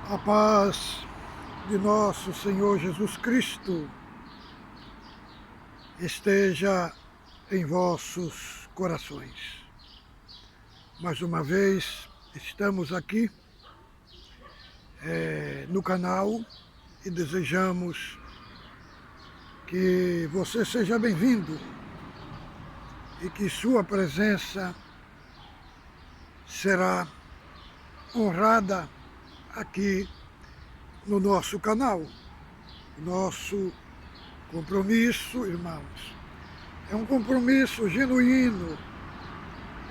A paz de nosso Senhor Jesus Cristo esteja em vossos corações. Mais uma vez estamos aqui no canal e desejamos que você seja bem-vindo e que sua presença será honrada aqui no nosso canal. Nosso compromisso, irmãos, é um compromisso genuíno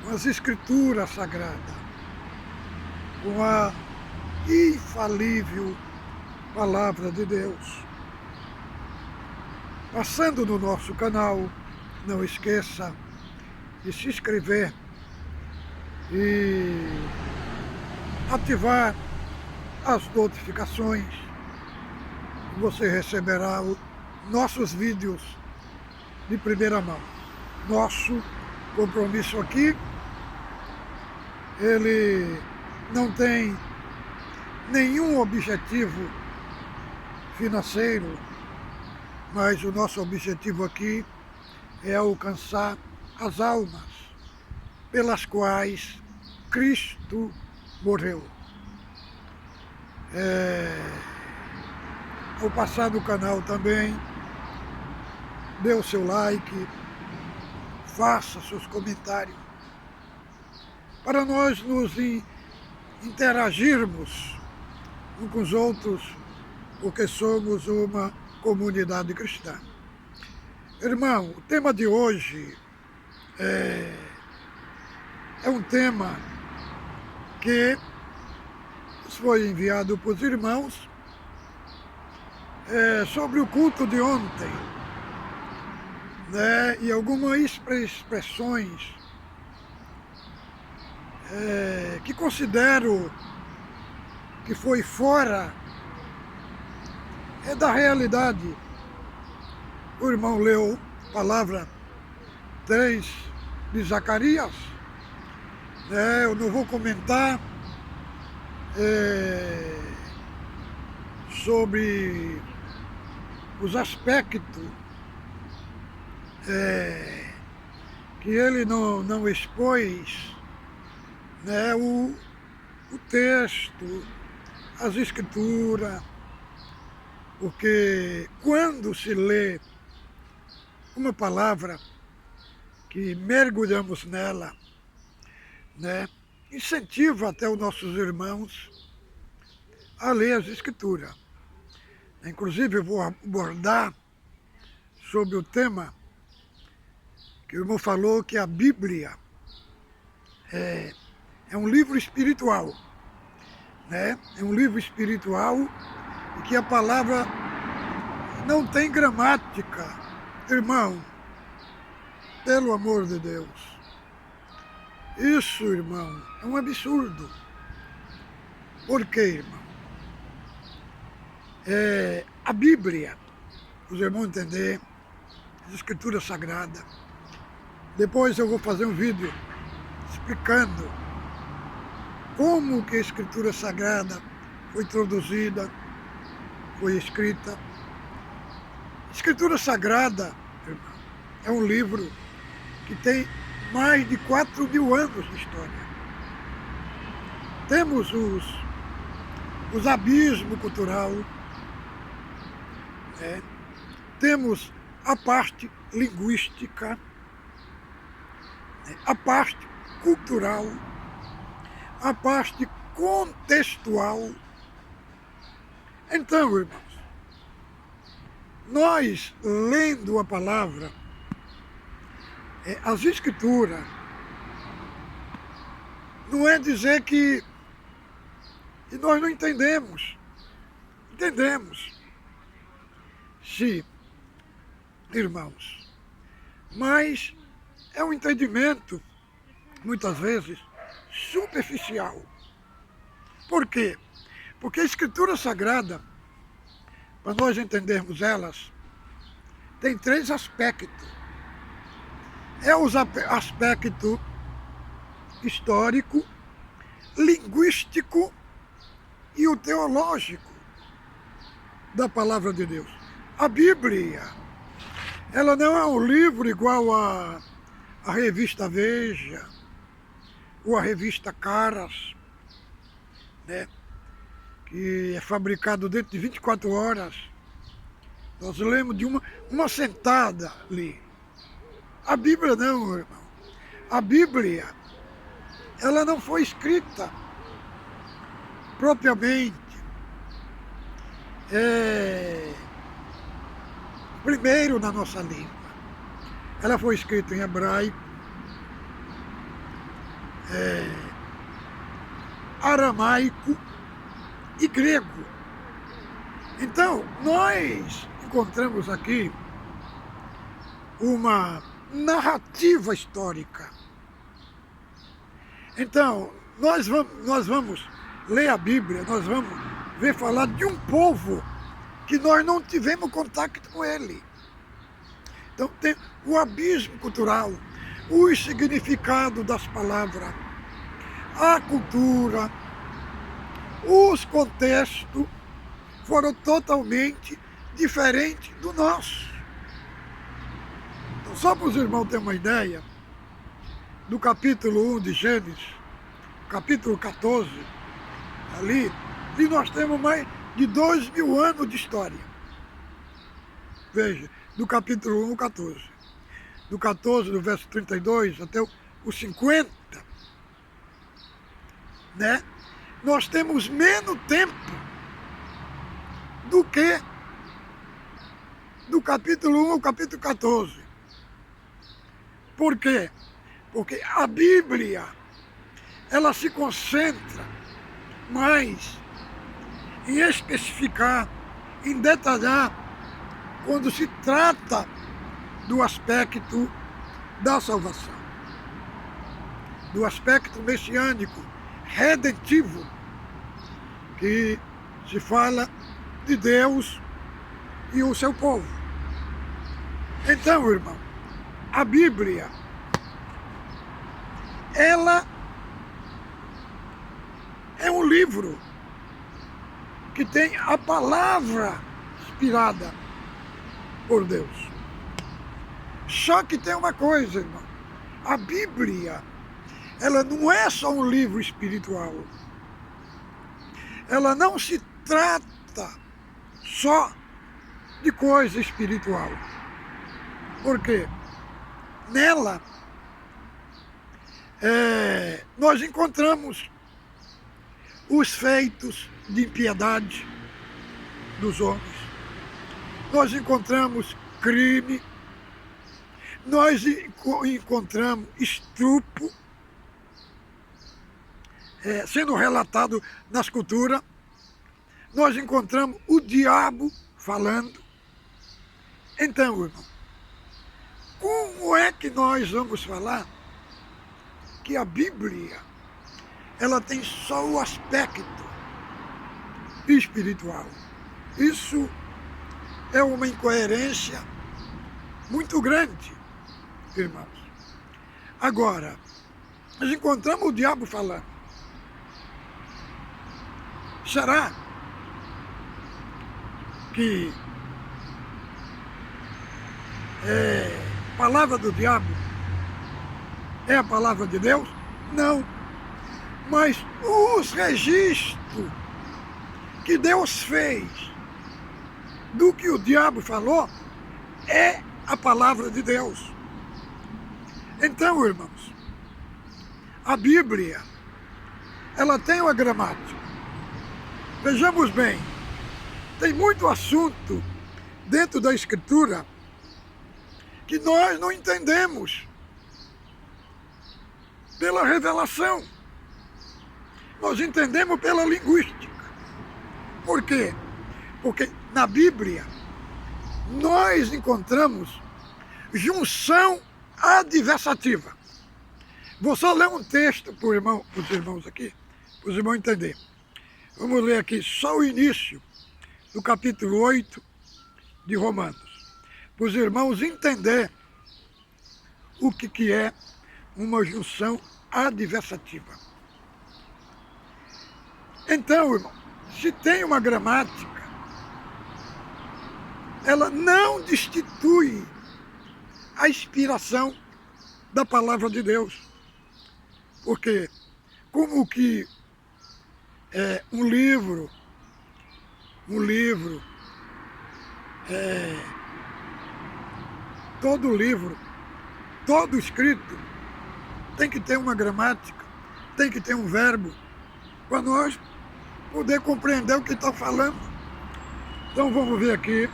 com as Escrituras Sagradas, com a infalível Palavra de Deus. Passando no nosso canal, não esqueça de se inscrever e ativar as notificações. Você receberá nossos vídeos de primeira mão. Nosso compromisso aqui, ele não tem nenhum objetivo financeiro, mas o nosso objetivo aqui é alcançar as almas pelas quais Cristo morreu. Ao passar do canal também, dê o seu like, faça seus comentários, para nós nos interagirmos uns com os outros, porque somos uma comunidade cristã. Irmão, o tema de hoje é um tema que foi enviado para os irmãos sobre o culto de ontem, né, e algumas expressões que considero que foi fora da realidade. O irmão leu a palavra 3 de Zacarias, né, eu não vou comentar sobre os aspectos que ele não expôs, né, o texto, as escrituras, porque quando se lê uma palavra que mergulhamos nela, né, incentiva até os nossos irmãos a ler as escrituras. Inclusive eu vou abordar sobre o tema que o irmão falou, que a Bíblia é um livro espiritual, né? É um livro espiritual e que a palavra não tem gramática. Irmão, pelo amor de Deus, isso, irmão, é um absurdo. Por quê, irmão? A Bíblia, os irmãos entender, as Escrituras Sagradas. Depois eu vou fazer um vídeo explicando como que a Escritura Sagrada foi traduzida, foi escrita. A Escritura Sagrada, irmão, é um livro que tem mais de 4.000 anos de história. Temos os abismos cultural, temos a parte linguística, a parte cultural, a parte contextual. Então, irmãos, nós lendo a palavra, as escrituras, não é dizer que nós não entendemos. Entendemos. Sim, irmãos, mas é um entendimento, muitas vezes, superficial. Por quê? Porque a Escritura Sagrada, para nós entendermos elas, tem 3 aspectos. É o aspecto histórico, linguístico e o teológico da palavra de Deus. A Bíblia, ela não é um livro igual a revista Veja ou a revista Caras, né? Que é fabricado dentro de 24 horas. Nós lemos de uma sentada ali. A Bíblia não, irmão. A Bíblia, ela não foi escrita propriamente primeiro na nossa língua. Ela foi escrita em hebraico, aramaico e grego. Então, nós encontramos aqui uma narrativa histórica. Então, nós vamos ler a Bíblia, nós vamos ver falar de um povo que nós não tivemos contato com ele. Então tem o abismo cultural, o significado das palavras, a cultura, os contextos foram totalmente diferentes do nosso. Então, só para os irmãos terem uma ideia, do capítulo 1 de Gênesis, capítulo 14, ali nós temos mais de 2000 anos de história. Veja, do capítulo 1 ao 14. Do 14, do verso 32 até o 50, né? Nós temos menos tempo do que do capítulo 1 ao capítulo 14. Por quê? Porque a Bíblia, ela se concentra mais em especificar, em detalhar, quando se trata do aspecto da salvação, do aspecto messiânico, redentivo, que se fala de Deus e o seu povo. Então, irmão, a Bíblia, ela é um livro que tem a palavra inspirada por Deus. Só que tem uma coisa, irmão. A Bíblia, ela não é só um livro espiritual. Ela não se trata só de coisa espiritual. Por quê? Nela, nós encontramos os feitos de impiedade dos homens. Nós encontramos crime, nós encontramos estupro, sendo relatado nas culturas. Nós encontramos o diabo falando. Então, irmão, como é que nós vamos falar que a Bíblia, ela tem só o aspecto espiritual? Isso é uma incoerência muito grande, irmãos. Agora, nós encontramos o diabo falando. Será que a palavra do diabo é a palavra de Deus? Não. Mas os registros que Deus fez do que o diabo falou é a palavra de Deus. Então, irmãos, a Bíblia, ela tem uma gramática. Vejamos bem, tem muito assunto dentro da Escritura que nós não entendemos pela revelação. Nós entendemos pela linguística. Por quê? Porque na Bíblia nós encontramos junção adversativa. Vou só ler um texto para os irmãos aqui, para os irmãos entenderem. Vamos ler aqui só o início do capítulo 8 de Romanos, para os irmãos entenderem o que é uma junção adversativa. Então, irmão, se tem uma gramática, ela não destitui a inspiração da palavra de Deus. Porque como que um livro, todo livro, todo escrito tem que ter uma gramática, tem que ter um verbo, para nós poder compreender o que está falando. Então vamos ver aqui,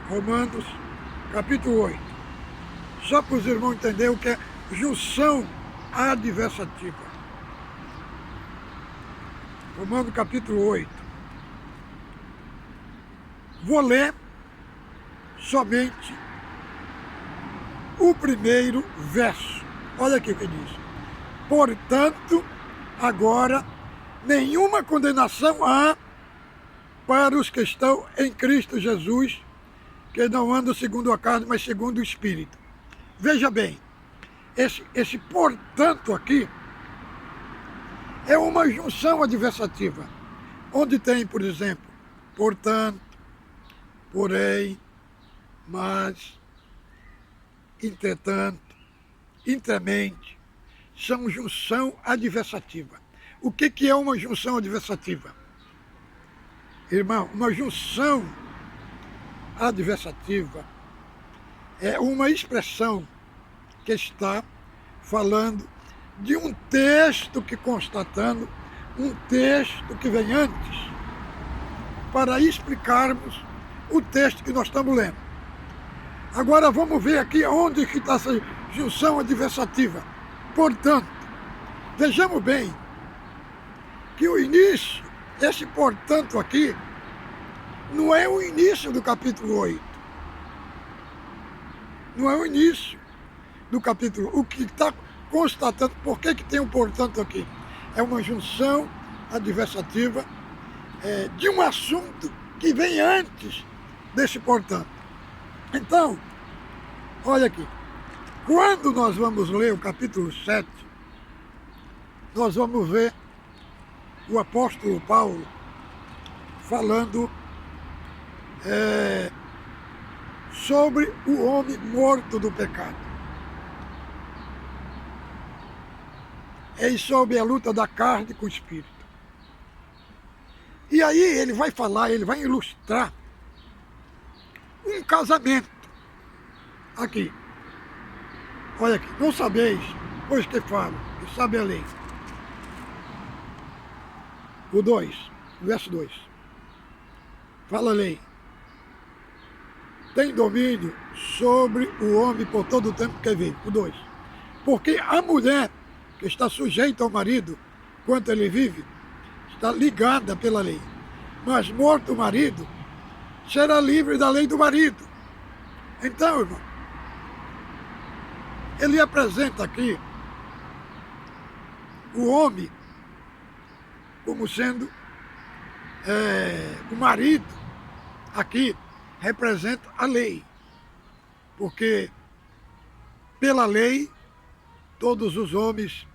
Romanos, capítulo 8. Só para os irmãos entenderem o que é junção adversativa. Romanos, capítulo 8. Vou ler somente o primeiro verso. Olha aqui o que diz. Portanto, agora, nenhuma condenação há para os que estão em Cristo Jesus, que não andam segundo a carne, mas segundo o Espírito. Veja bem, esse portanto aqui é uma junção adversativa, onde tem, por exemplo, portanto, porém, mas, entretanto, entremente, são junção adversativa. O que é uma junção adversativa? Irmão, uma junção adversativa é uma expressão que está falando de um texto que constatando um texto que vem antes, para explicarmos o texto que nós estamos lendo. Agora vamos ver aqui onde que está essa junção adversativa. Portanto, vejamos bem que o início, esse portanto aqui, não é o início do capítulo 8. Não é o início do capítulo. O que está constatando, por que tem um portanto aqui? É uma junção adversativa de um assunto que vem antes desse portanto. Então, olha aqui. Quando nós vamos ler o capítulo 7, nós vamos ver o apóstolo Paulo falando sobre o homem morto do pecado. E sobre a luta da carne com o espírito. E aí ele vai falar, ele vai ilustrar um casamento. Aqui. Olha aqui. Não sabeis, pois que falo, que sabe a lei. O 2, verso 2. Fala a lei. Tem domínio sobre o homem por todo o tempo que vive. O 2. Porque a mulher que está sujeita ao marido, enquanto ele vive, está ligada pela lei. Mas morto o marido, será livre da lei do marido. Então, irmão, ele apresenta aqui o homem como sendo o marido, aqui representa a lei. Porque pela lei, todos os homens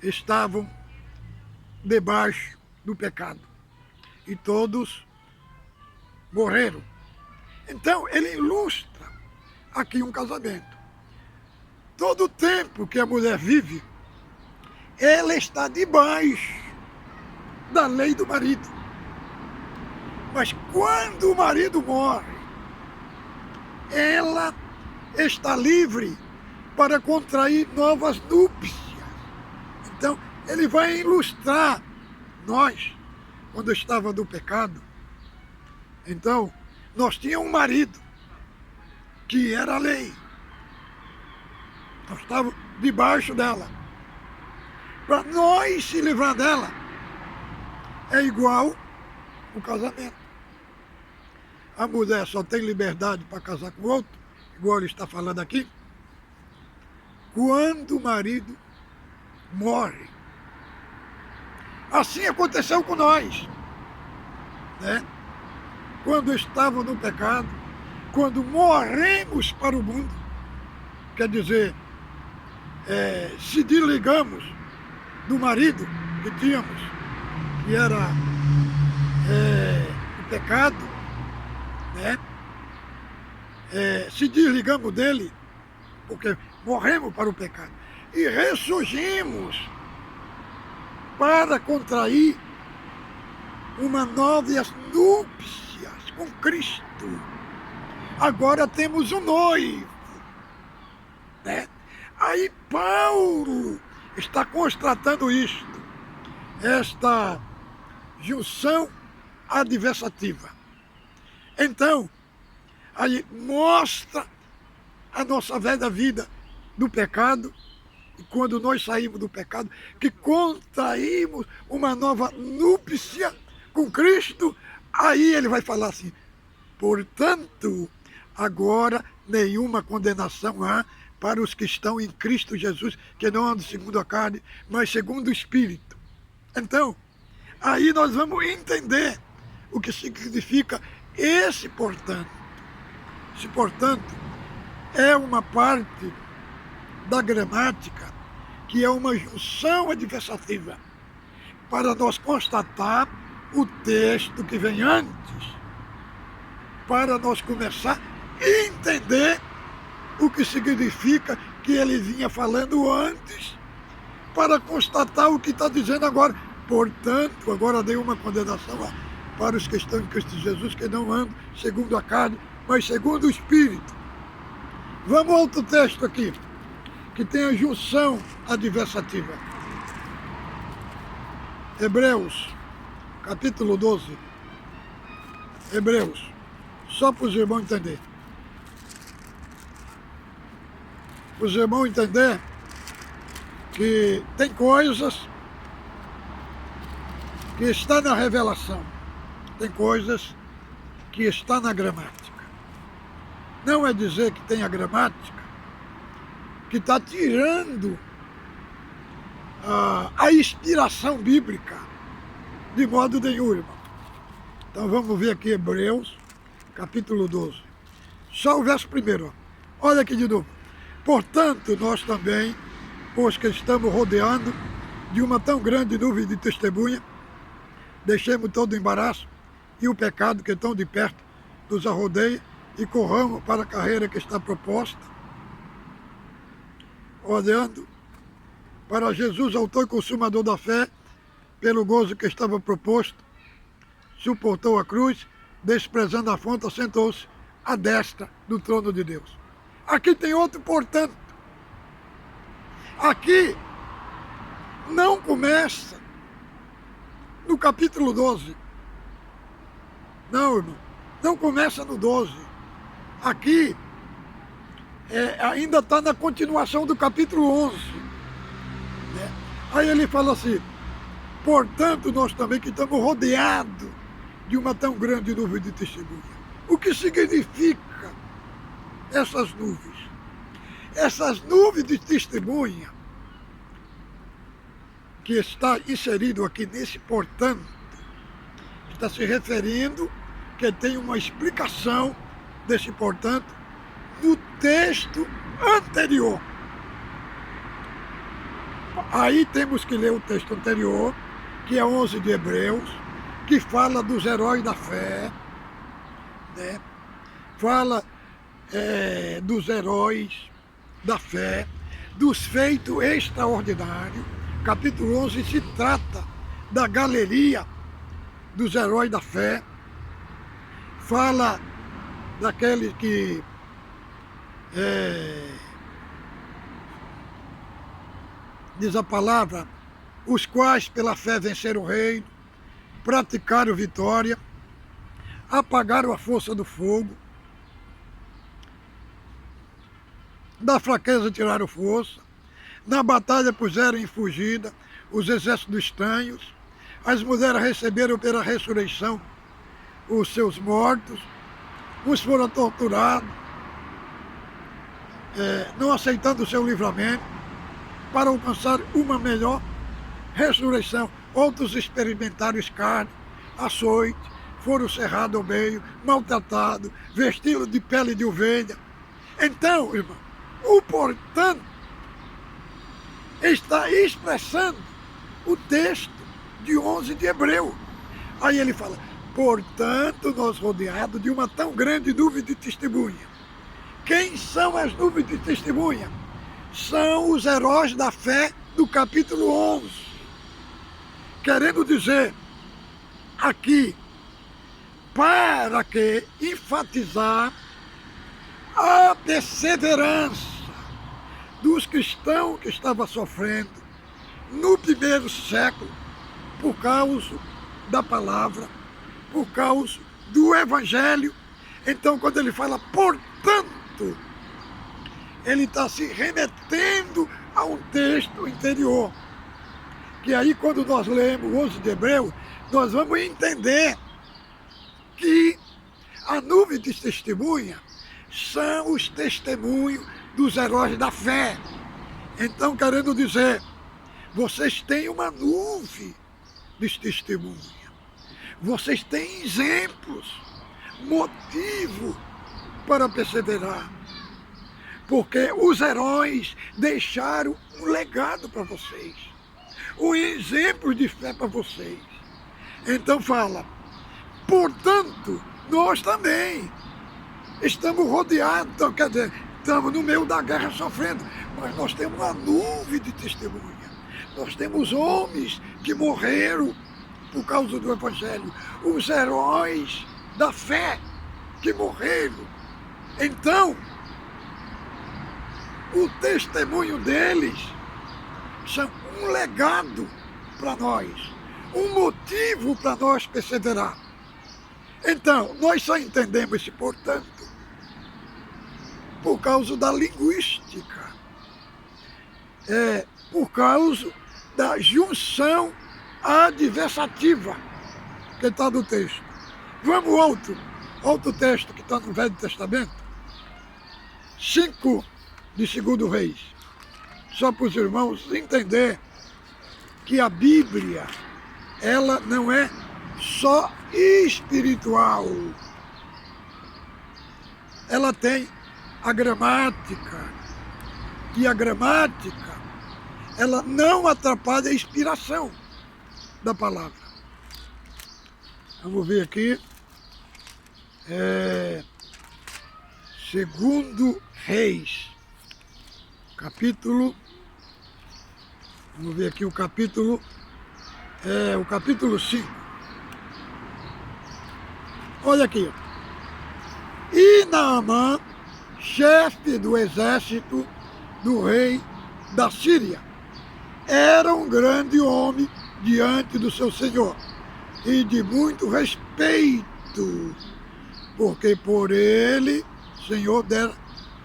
estavam debaixo do pecado. E todos morreram. Então, ele ilustra aqui um casamento. Todo o tempo que a mulher vive, ela está debaixo da lei do marido. Mas quando o marido morre, ela está livre para contrair novas núpcias. Então, ele vai ilustrar nós, quando estava no pecado. Então, nós tínhamos um marido, que era a lei. Nós estávamos debaixo dela. Para nós se livrar dela, é igual o casamento. A mulher só tem liberdade para casar com outro, igual ele está falando aqui, quando o marido morre. Assim aconteceu com nós, né? Quando estávamos no pecado, quando morremos para o mundo, quer dizer, se desligamos do marido que tínhamos, que era pecado, né? Se desligamos dele, porque morremos para o pecado, e ressurgimos para contrair uma novas núpcias com Cristo. Agora temos um noivo, né? Aí Paulo está constatando isto, esta junção adversativa. Então, aí mostra a nossa velha vida do pecado, e quando nós saímos do pecado, que contraímos uma nova núpcia com Cristo, aí ele vai falar assim: portanto, agora nenhuma condenação há para os que estão em Cristo Jesus, que não andam segundo a carne, mas segundo o Espírito. Então, aí nós vamos entender o que significa esse portanto. Esse portanto é uma parte da gramática que é uma junção adversativa para nós constatar o texto que vem antes, para nós começar a entender o que significa que ele vinha falando antes, para constatar o que está dizendo agora. Portanto, agora dei uma condenação para os que estão em Cristo Jesus, que não andam segundo a carne, mas segundo o Espírito. Vamos ao outro texto aqui, que tem a junção adversativa. Hebreus, capítulo 12. Hebreus, só para os irmãos entenderem. Para os irmãos entenderem que tem coisas que está na revelação, tem coisas que está na gramática. Não é dizer que tem a gramática que está tirando a inspiração bíblica, de modo nenhum, irmão. Então vamos ver aqui Hebreus, capítulo 12. Só o verso primeiro. Olha aqui de novo. Portanto, nós também, os que estamos rodeando de uma tão grande nuvem de testemunha, deixemos todo o embaraço e o pecado que tão de perto nos arrodeia e corramos para a carreira que está proposta, olhando para Jesus, autor e consumador da fé, pelo gozo que estava proposto, suportou a cruz, desprezando a afronta, sentou-se à destra do trono de Deus. Aqui tem outro portanto. Aqui não começa no capítulo 12. Não, irmão, não começa no 12. Aqui ainda está na continuação do capítulo 11. Né? Aí ele fala assim: portanto, nós também que estamos rodeados de uma tão grande nuvem de testemunha. O que significa essas nuvens? Essas nuvens de testemunha que está inserido aqui nesse portanto, está se referindo que tem uma explicação desse portanto no texto anterior. Aí temos que ler o texto anterior, que é 11 de Hebreus, que fala dos heróis da fé, né? Fala dos heróis da fé, dos feitos extraordinários. Capítulo 11 se trata da galeria dos heróis da fé, fala daqueles que diz a palavra, os quais pela fé venceram o reino, praticaram vitória, apagaram a força do fogo, da fraqueza tiraram força, na batalha puseram em fugida os exércitos estranhos, as mulheres receberam pela ressurreição os seus mortos, uns foram torturados, não aceitando o seu livramento, para alcançar uma melhor ressurreição. Outros experimentaram escárnio, açoite, foram cerrados ao meio, maltratados, vestidos de pele de ovelha. Então, irmão, o portanto está expressando o texto de 11 de Hebreu. Aí ele fala, Portanto, nós rodeados de uma tão grande nuvem de testemunha. Quem são as nuvens de testemunha? São os heróis da fé do capítulo 11. Querendo dizer aqui, para que enfatizar a perseverança dos cristãos que estavam sofrendo no primeiro século por causa da palavra, por causa do evangelho. Então, quando ele fala, portanto, ele está se remetendo a um texto interior, que aí quando nós lemos o 11 de Hebreus, nós vamos entender que a nuvem de testemunha são os testemunhos dos heróis da fé. Então, querendo dizer, vocês têm uma nuvem de testemunha. Vocês têm exemplos, motivo para perseverar. Porque os heróis deixaram um legado para vocês, um exemplo de fé para vocês. Então fala, portanto, nós também estamos rodeados, então, quer dizer, estamos no meio da guerra sofrendo, mas nós temos uma nuvem de testemunha. Nós temos homens que morreram por causa do evangelho, os heróis da fé que morreram. Então, o testemunho deles são um legado para nós, um motivo para nós perseverar. Então, nós só entendemos esse portanto por causa da linguística, por causa da junção adversativa que está no texto. Vamos ao outro texto que está no Velho Testamento, 5 de 2 Reis, só para os irmãos entender que a Bíblia, ela não é só espiritual, ela tem a gramática, e a gramática, ela não atrapalha a inspiração da palavra. Vamos ver aqui, 2 Reis, capítulo, vamos ver aqui o capítulo 5. Olha aqui. E Naamã, chefe do exército do rei da Síria, era um grande homem diante do seu senhor e de muito respeito, porque por ele o Senhor dera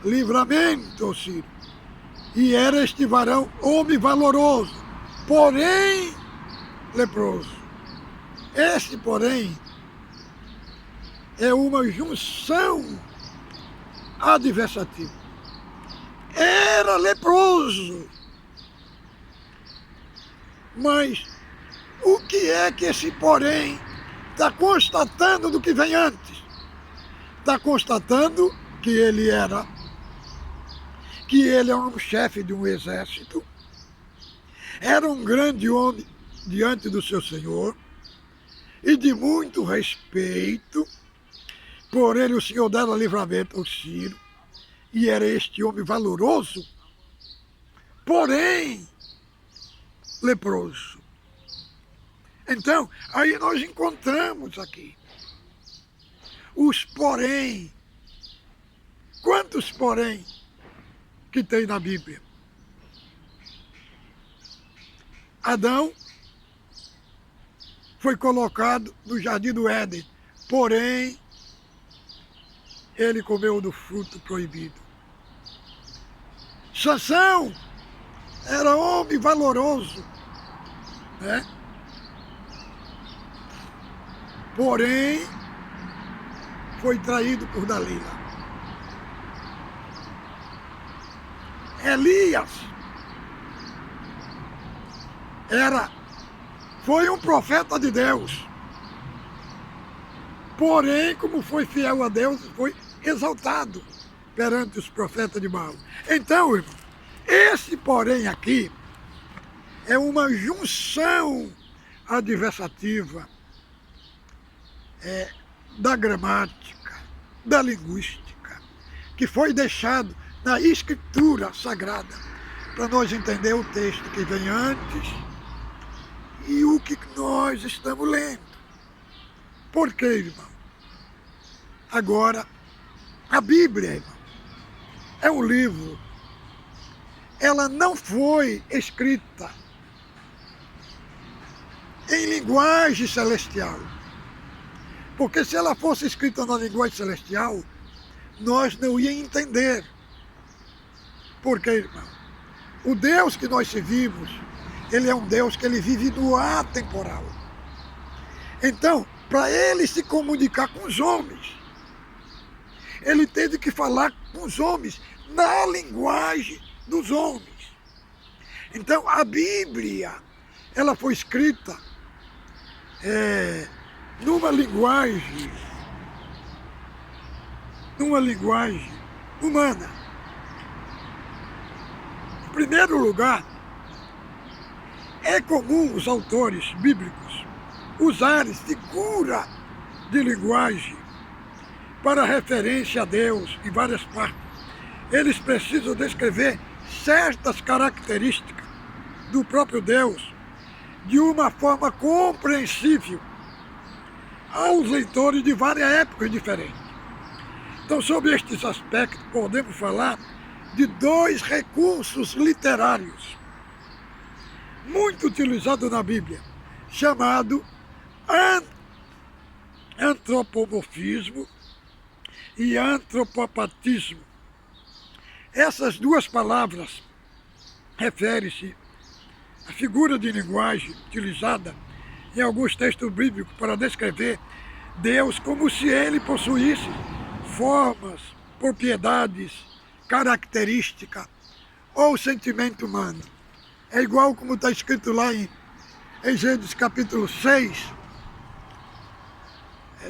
livramento ao Sírio. E era este varão homem valoroso, porém leproso. Este, porém, é uma junção adversativa. Era leproso. Mas o que é que esse porém está constatando do que vem antes? Está constatando que ele é um chefe de um exército, era um grande homem diante do seu senhor e de muito respeito. Por ele o Senhor dera livramento ao Sírio, e era este homem valoroso, porém leproso. Então, aí nós encontramos aqui os porém. Quantos porém que tem na Bíblia? Adão foi colocado no jardim do Éden, porém ele comeu do fruto proibido. Sansão era homem valoroso, né? Porém, foi traído por Dalila. Elias foi um profeta de Deus. Porém, como foi fiel a Deus, foi exaltado perante os profetas de Baal. Então, irmão, esse porém aqui é uma junção adversativa da gramática, da linguística, que foi deixado na Escritura Sagrada, para nós entender o texto que vem antes e o que nós estamos lendo. Por quê, irmão? Agora, a Bíblia, irmão, é um livro, ela não foi escrita em linguagem celestial. Porque se ela fosse escrita na linguagem celestial, nós não íamos entender. Por quê, irmão? O Deus que nós servimos, ele é um Deus que ele vive no atemporal. Então, para ele se comunicar com os homens, ele teve que falar com os homens na linguagem dos homens. Então, a Bíblia, ela foi escrita numa linguagem humana. Em primeiro lugar, é comum os autores bíblicos usarem figura de linguagem para referência a Deus em várias partes. Eles precisam descrever certas características do próprio Deus de uma forma compreensível aos leitores de várias épocas diferentes. Então, sobre estes aspectos, podemos falar de dois recursos literários muito utilizados na Bíblia, chamado antropomorfismo e antropopatismo. Essas duas palavras referem-se à figura de linguagem utilizada em alguns textos bíblicos para descrever Deus como se ele possuísse formas, propriedades, características ou sentimento humano. É igual como está escrito lá em Gênesis capítulo 6,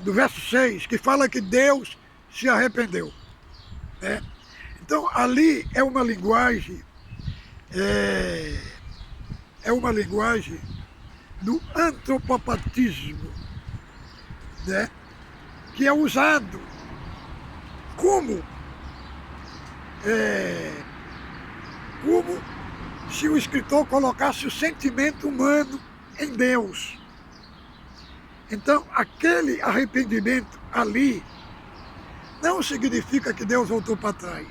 do verso 6, que fala que Deus se arrependeu. Né? Então, ali é uma linguagem, do antropopatismo, né? Que é usado como se o escritor colocasse o sentimento humano em Deus. Então, aquele arrependimento ali não significa que Deus voltou para trás.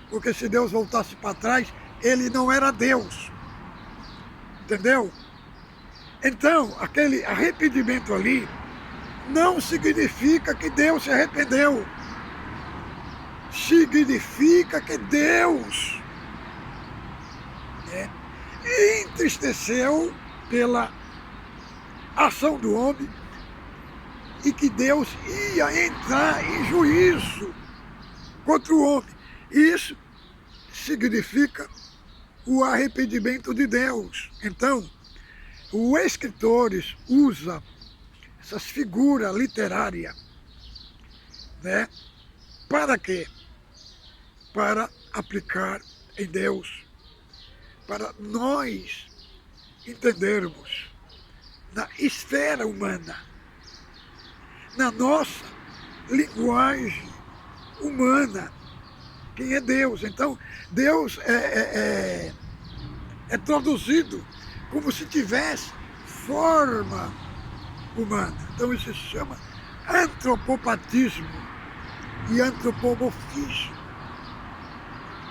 Porque se Deus voltasse para trás, ele não era Deus. Entendeu? Então, aquele arrependimento ali não significa que Deus se arrependeu. Significa que Deus entristeceu pela ação do homem e que Deus ia entrar em juízo contra o homem. Isso significa o arrependimento de Deus. Então, os escritores usam essas figuras literárias, né? Para quê? Para aplicar em Deus, para nós entendermos na esfera humana, na nossa linguagem humana, quem é Deus. Então, Deus é traduzido como se tivesse forma humana. Então, isso se chama antropopatismo e antropomorfismo.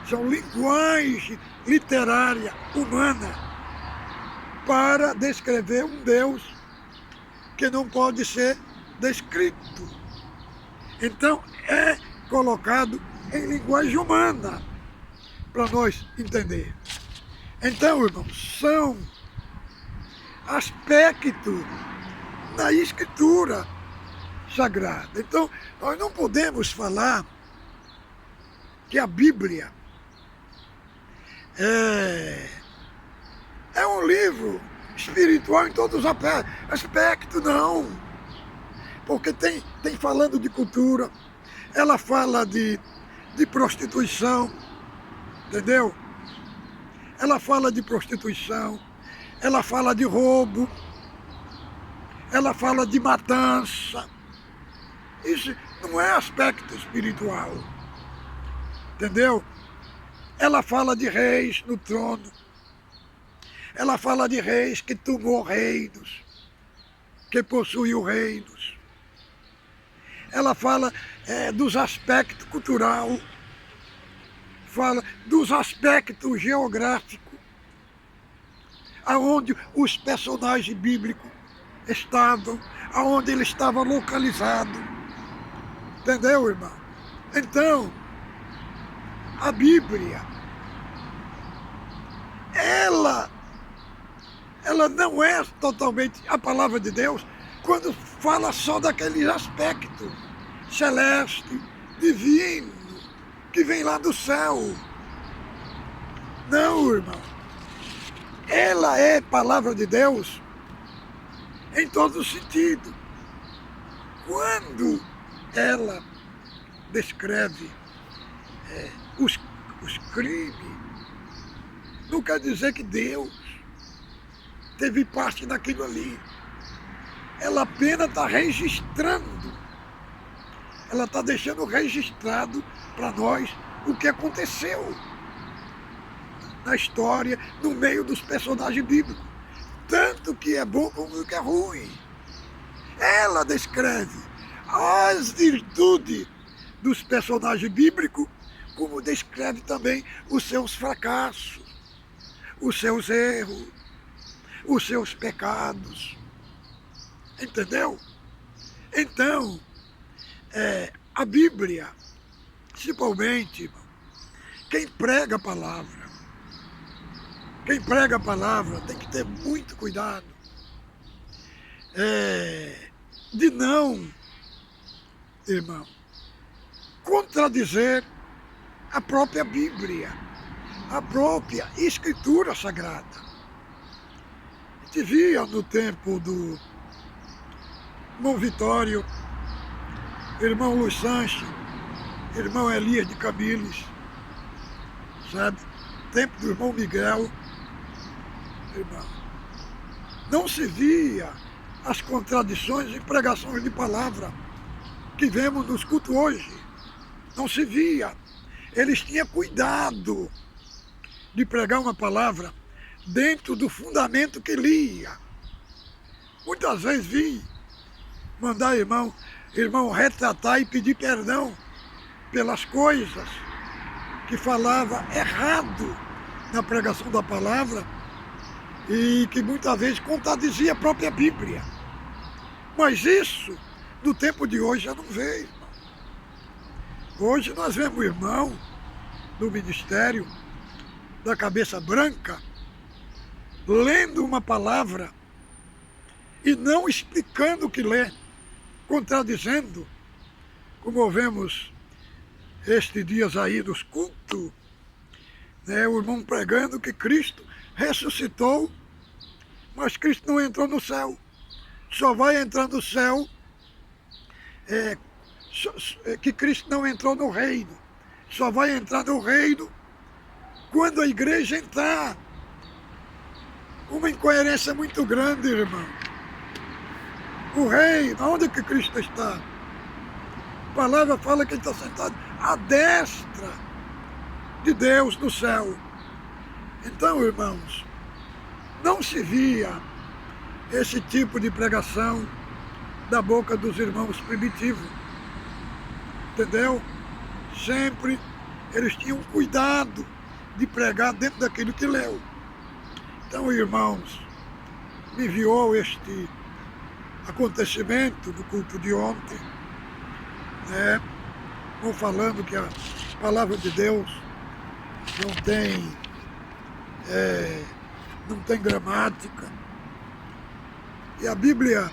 São linguagem literária humana para descrever um Deus que não pode ser descrito. Então, é colocado em linguagem humana para nós entender. Então, irmãos, são aspectos na Escritura Sagrada. Então, nós não podemos falar que a Bíblia é um livro espiritual em todos os aspectos, não. Porque tem falando de cultura, ela fala de prostituição, entendeu? Ela fala de prostituição, ela fala de roubo, ela fala de matança. Isso não é aspecto espiritual, entendeu? Ela fala de reis no trono. Ela fala de reis que tomou reinos, que possuiu reinos. Ela fala dos aspectos cultural, fala dos aspectos geográficos, aonde os personagens bíblicos estavam, aonde ele estava localizado. Entendeu, irmão? Então, a Bíblia, ela não é totalmente a palavra de Deus quando fala só daquele aspecto celeste, divino, que vem lá do céu. Não, irmão. Ela é palavra de Deus em todo sentido. Quando ela descreve os crimes, não quer dizer que Deus teve parte naquilo ali. Ela apenas está registrando. Ela está deixando registrado para nós o que aconteceu na história, no meio dos personagens bíblicos. Tanto que é bom como que é ruim. Ela descreve as virtudes dos personagens bíblicos, como descreve também os seus fracassos, os seus erros, os seus pecados. Entendeu? Então, a Bíblia, principalmente, quem prega a palavra, tem que ter muito cuidado de não, irmão, contradizer a própria Bíblia, a própria Escritura Sagrada. A gente via no tempo do irmão Vitório, irmão Luiz Sanches, irmão Elias de Camilles, sabe? Tempo do irmão Miguel, irmão. Não se via as contradições e pregações de palavra que vemos nos cultos hoje. Não se via. Eles tinham cuidado de pregar uma palavra dentro do fundamento que lia. Muitas vezes vi mandar irmão retratar e pedir perdão pelas coisas que falava errado na pregação da palavra e que muitas vezes contradizia a própria Bíblia. Mas isso, no tempo de hoje, já não veio, irmão. Hoje nós vemos irmão do ministério da cabeça branca lendo uma palavra e não explicando o que lê, contradizendo, como vemos estes dias aí nos cultos, né, o irmão pregando que Cristo ressuscitou, mas Cristo não entrou no céu. Só vai entrar no céu que Cristo não entrou no reino. Só vai entrar no reino quando a igreja entrar. Uma incoerência muito grande, irmão. O reino, onde que Cristo está? A palavra fala que ele está sentado à destra de Deus no céu. Então, irmãos, não se via esse tipo de pregação da boca dos irmãos primitivos. Entendeu? Sempre eles tinham cuidado de pregar dentro daquilo que leu. Então, irmãos, me enviou este acontecimento do culto de ontem, né? Vão falando que a palavra de Deus não tem gramática. E a Bíblia,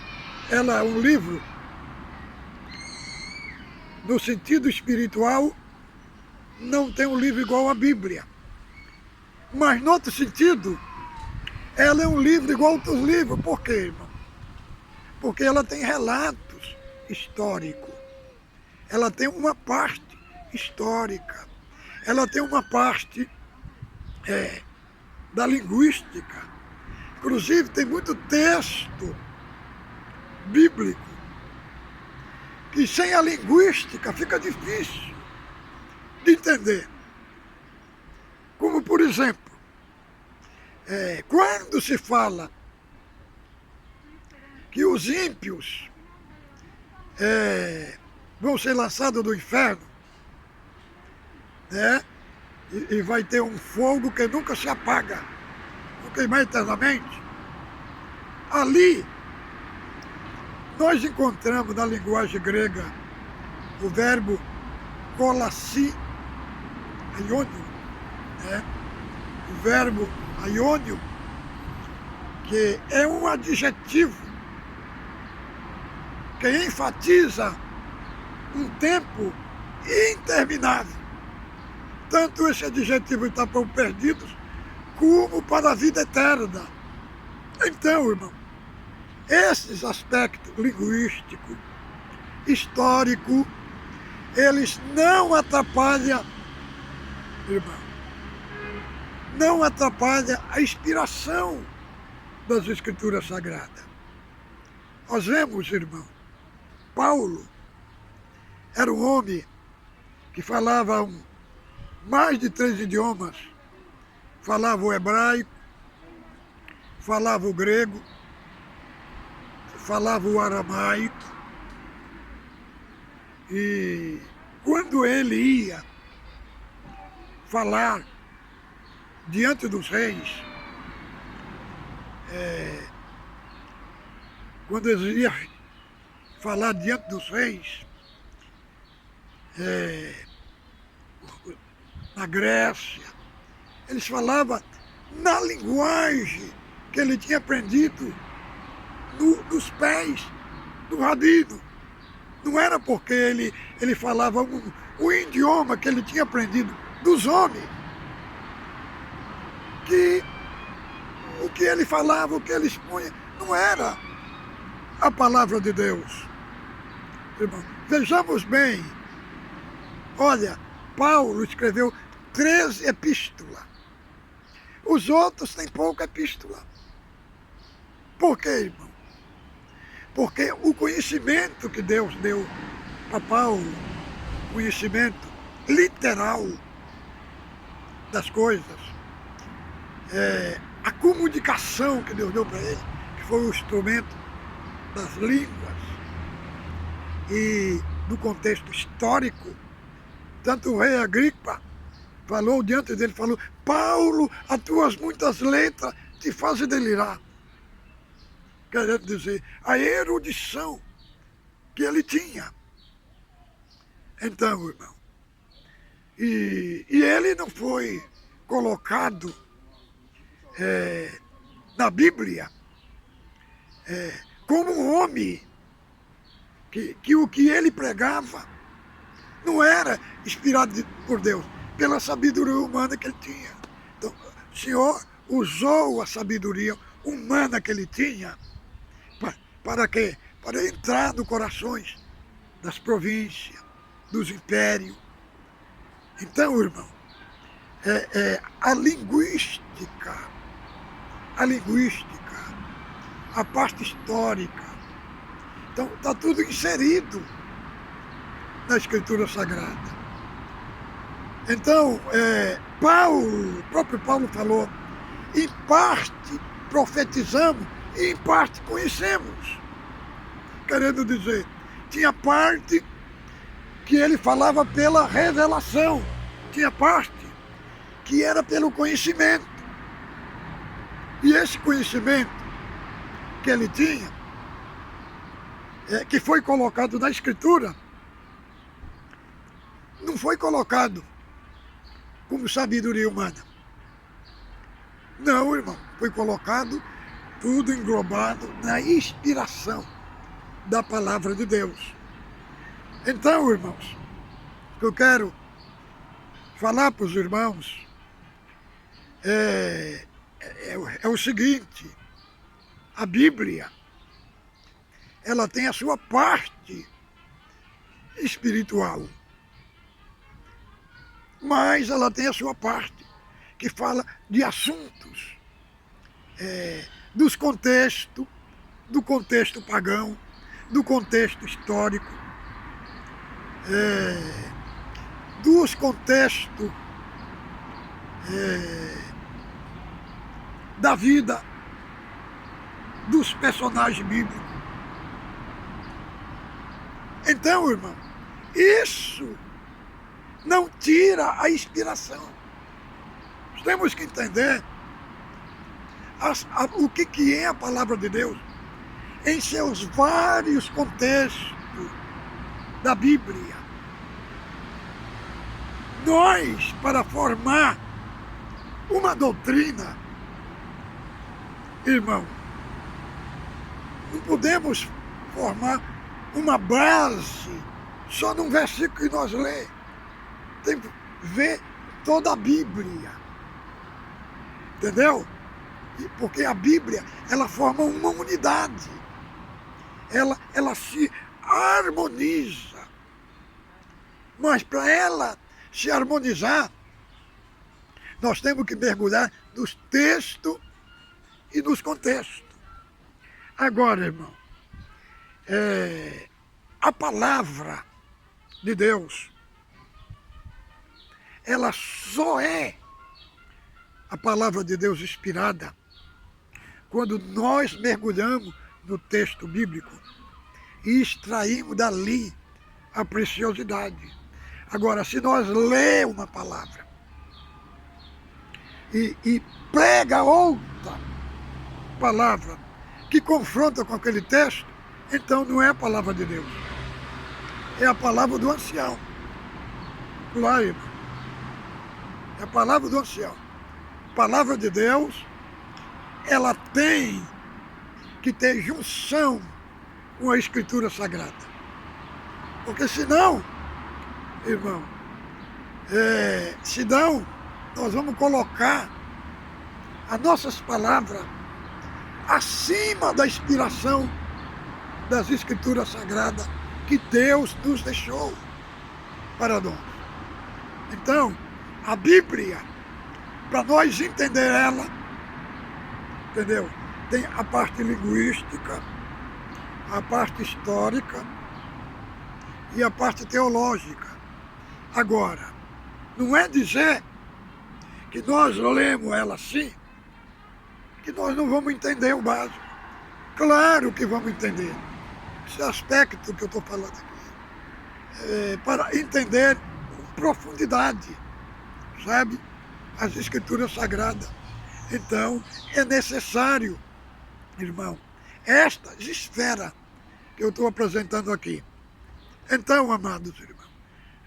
ela é um livro, no sentido espiritual, não tem um livro igual à Bíblia. Mas, no outro sentido, ela é um livro igual a outros livros. Por quê, irmão? Porque ela tem relatos históricos. Ela tem uma parte histórica. Ela tem uma parte da linguística. Inclusive, tem muito texto bíblico, que sem a linguística fica difícil de entender. Como, por exemplo, quando se fala que os ímpios vão ser lançados do inferno, né? E vai ter um fogo que nunca se apaga, vão queimar eternamente. Ali, nós encontramos na linguagem grega o verbo kolassi, aiônio, né? O verbo aiônio, que é um adjetivo que enfatiza um tempo interminável. Tanto esse adjetivo está para os perdidos, como para a vida eterna. Então, irmão, esses aspectos linguístico, histórico, eles não atrapalham, irmão, não atrapalham a inspiração das Escrituras Sagradas. Nós vemos, irmão, Paulo era um homem que falava mais de 3 idiomas. Falava o hebraico, falava o grego, falava o aramaico. E quando ele ia falar diante dos reis, quando ele ia falar diante dos reis, na Grécia, eles falavam na linguagem que ele tinha aprendido dos pés do rabino. Não era porque ele falava o idioma que ele tinha aprendido dos homens, que o que ele falava, o que ele expunha, não era a palavra de Deus. Irmão, vejamos bem, olha, Paulo escreveu 13 epístolas. Os outros têm pouca epístola. Por quê, irmão? Porque o conhecimento que Deus deu para Paulo, conhecimento literal das coisas, a comunicação que Deus deu para ele, que foi o instrumento das línguas e do contexto histórico, tanto o rei Agripa falou diante dele, falou: Paulo, as tuas muitas letras te fazem delirar. Querendo dizer, a erudição que ele tinha. Então, irmão, e ele não foi colocado na Bíblia como um homem que o que ele pregava não era inspirado por Deus, pela sabedoria humana que ele tinha. Então, o Senhor usou a sabedoria humana que ele tinha para quê? Para entrar nos corações das províncias, dos impérios. Então, irmão, a linguística, a parte histórica, então está tudo inserido na Escritura Sagrada. Então, o próprio Paulo falou, em parte profetizamos e em parte conhecemos. Querendo dizer, tinha parte que ele falava pela revelação, tinha parte que era pelo conhecimento. E esse conhecimento que ele tinha, que foi colocado na Escritura, não foi colocado como sabedoria humana. Não, irmão, foi colocado tudo englobado na inspiração da palavra de Deus. Então, irmãos, o que eu quero falar para os irmãos é o seguinte: a Bíblia, ela tem a sua parte espiritual, mas ela tem a sua parte que fala de assuntos do contexto pagão, do contexto histórico, dos contextos da vida dos personagens bíblicos. Então, irmão, isso não tira a inspiração. Nós temos que entender o que é a palavra de Deus em seus vários contextos da Bíblia. Nós, para formar uma doutrina, irmão, não podemos formar uma base só num versículo que nós lemos. Tem que ver toda a Bíblia. Entendeu? Porque a Bíblia, ela forma uma unidade. Ela se harmoniza. Mas para ela se harmonizar, nós temos que mergulhar nos textos e nos contextos. Agora, irmão, a palavra de Deus, ela só é a palavra de Deus inspirada quando nós mergulhamos no texto bíblico e extraímos dali a preciosidade. Agora, se nós lemos uma palavra e prega outra palavra que confronta com aquele texto, então não é a palavra de Deus. É a palavra do ancião. Lá, irmão. É a palavra do ancião. A palavra de Deus, ela tem que ter junção com a Escritura Sagrada. Porque senão, irmão, senão nós vamos colocar as nossas palavras acima da inspiração das Escrituras Sagradas que Deus nos deixou para nós. Então, a Bíblia, para nós entender ela, entendeu? Tem a parte linguística, a parte histórica e a parte teológica. Agora, não é dizer que nós lemos ela assim, que nós não vamos entender o básico. Claro que vamos entender. Esse aspecto que eu estou falando aqui. Para entender com profundidade, sabe? As Escrituras Sagradas. Então, é necessário, irmão, esta esfera que eu estou apresentando aqui. Então, amados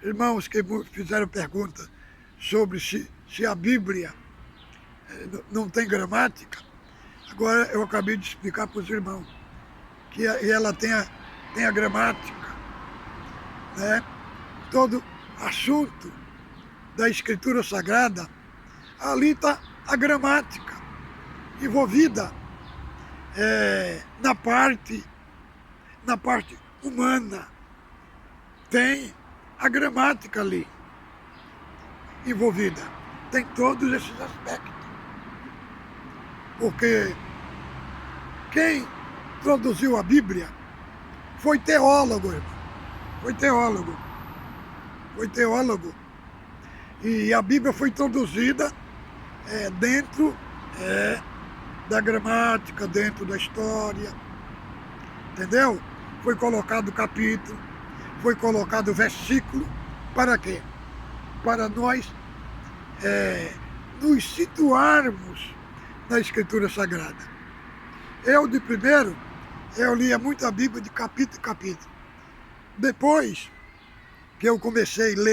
irmãos que fizeram perguntas sobre se a Bíblia não tem gramática, agora eu acabei de explicar para os irmãos que ela tem a gramática, né? Todo assunto da Escritura Sagrada, ali está a gramática envolvida na parte humana. Tem a gramática ali envolvida. Tem todos esses aspectos. Porque quem produziu a Bíblia foi teólogo, irmão. Foi teólogo. E a Bíblia foi introduzida dentro da gramática, dentro da história. Entendeu? Foi colocado capítulo, foi colocado versículo. Para quê? Para nós nos situarmos na Escritura Sagrada. Eu, de primeiro, eu lia muito a Bíblia de capítulo em capítulo. Depois que eu comecei a ler